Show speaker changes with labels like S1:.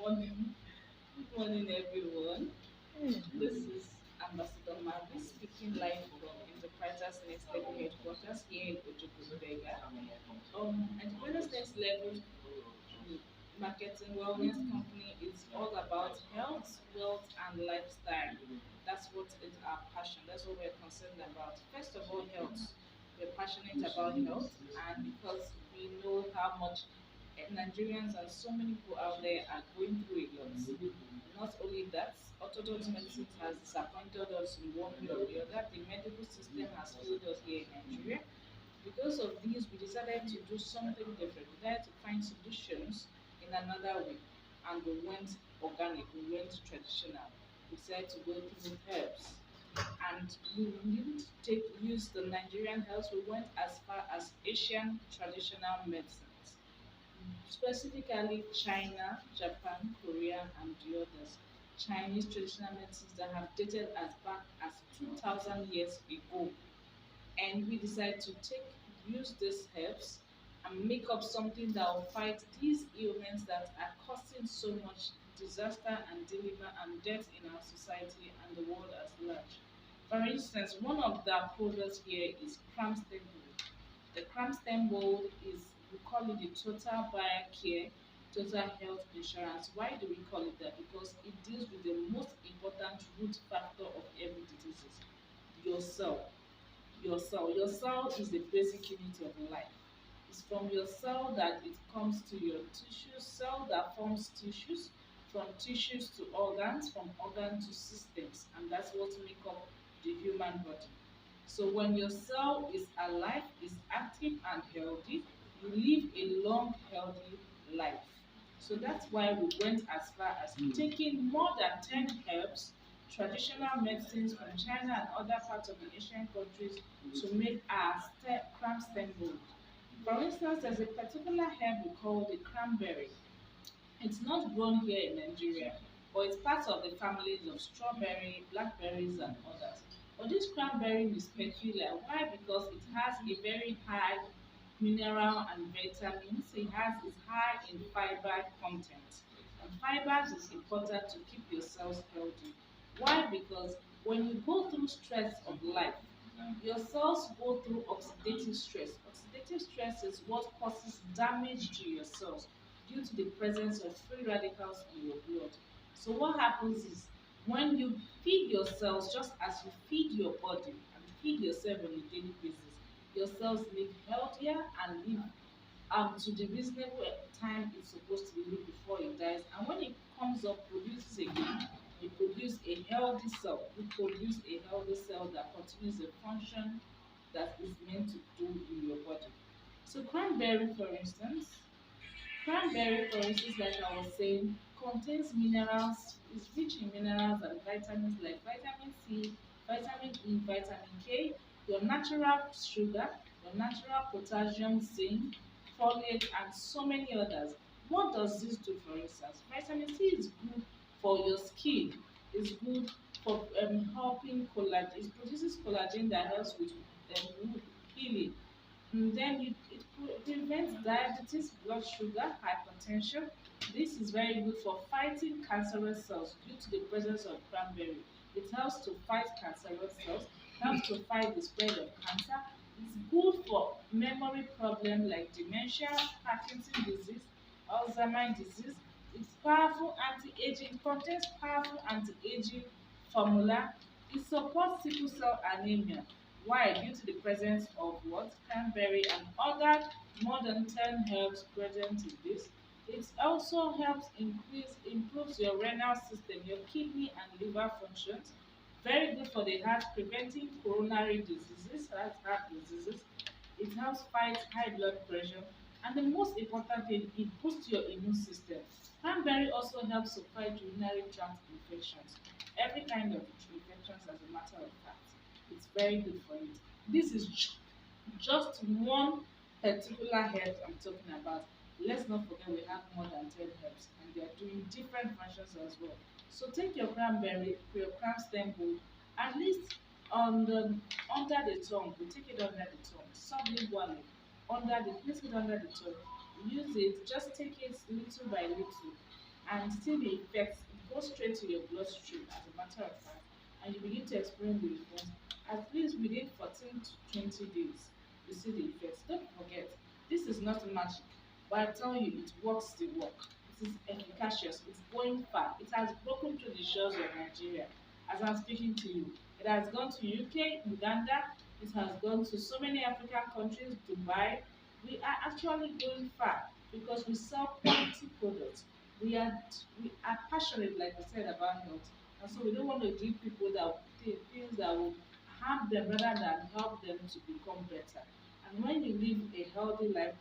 S1: morning. Good morning, everyone. This is Ambassador Mavi speaking live from Enterprise Next Level headquarters here in Ojukwu. And Next Level marketing wellness company is all about health, wealth, and lifestyle. That's what is our passion. That's what we're concerned about. First of all, health. We're passionate about health, and because we know how much Nigerians and so many people out there are going through a lot. Not only that, orthodox medicine has disappointed us in one way or the other. The medical system has failed us here in Nigeria. Because of this, we decided to do something different. We decided to find solutions in another way, and we went organic, we went traditional. We decided to go through herbs, and we didn't use the Nigerian herbs. We went as far as Asian traditional medicines, specifically China, Japan, Korea, and the others. Chinese traditional medicines that have dated as back as 2,000 years ago, and we decide to use these herbs and make up something that will fight these ailments that are causing so much disaster and dilemma and death in our society and the world as large. For instance, one of the products here is CRANSTEMBOLD. The CRANSTEMBOLD is, we call it the Total Buyer Care Total Health Insurance. Why do we call it that? Because it deals with the most important root factor of every disease, your cell. Your cell is the basic unit of life. It's from your cell that it comes to your tissues, cell that forms tissues, from tissues to organs, from organ to systems, and that's what make up the human body. So when your cell is alive, is active and healthy, you live a long, healthy life. So that's why we went as far as taking more than 10 herbs, traditional medicines from China and other parts of the Asian countries to make our cramp stem mold. For instance, there's a particular herb we call the cranberry. It's not grown here in Nigeria, but it's part of the families of strawberry, blackberries, and others. But this cranberry is peculiar. Why? Because it has a very high mineral and vitamins. It's high in fiber content. And fibers is important to keep your cells healthy. Why? Because when you go through stress of life, your cells go through oxidative stress. Oxidative stress is what causes damage to your cells due to the presence of free radicals in your blood. So what happens is when you feed your cells just as you feed your body and feed yourself on a daily basis, your cells live healthier and live to the reasonable time it's supposed to live before it dies. And when it comes up, produces again, you produce a healthy cell. You produce a healthy cell that continues the function that is meant to do in your body. So cranberry, for instance, like I was saying, contains minerals, is rich in minerals and vitamins like vitamin C, vitamin E, vitamin K, your natural sugar, your natural potassium, zinc, folate, and so many others. What does this do, for instance? Vitamin C is good for your skin, it's good for helping collagen, it produces collagen that helps with wound healing. Then it prevents diabetes, blood sugar, hypertension. This is very good for fighting cancerous cells due to the presence of cranberry. It helps to fight cancerous cells, helps to fight the spread of cancer. It's good for memory problems like dementia, Parkinson's disease, Alzheimer's disease. It's powerful anti-aging, it contains powerful anti-aging formula. It supports sickle cell anemia. Why? Due to the presence of what? Cranberry and other more than 10 herbs present in this. It also helps improves your renal system, your kidney and liver functions. Very good for the heart, preventing coronary diseases, heart diseases. It helps fight high blood pressure. And the most important thing, it boosts your immune system. Cranberry also helps to fight urinary tract infections. Every kind of infections, as a matter of fact. It's very good for it. This is just one particular herb I'm talking about. Let's not forget we have more than 10 herbs and they are doing different functions as well. So take your cranberry, your cran stem bowl, at least on the under the tongue. We take it under the tongue, sublingually, place it under the tongue. Use it, just take it little by little and still the effects go straight to your bloodstream as a matter of fact, and you begin to experience the effects at least within 14 to 20 days. You see the effects. Don't forget, this is not magic, but I tell you, it works the work. It is efficacious. It's going far. It has broken through the shores of Nigeria. As I'm speaking to you, it has gone to UK, Uganda. It has gone to so many African countries, Dubai. We are actually going far because we sell quality products. We are passionate, like I said, about health, and so we don't want to give people that things that will harm them rather than help them to become better. And when you live a healthy life,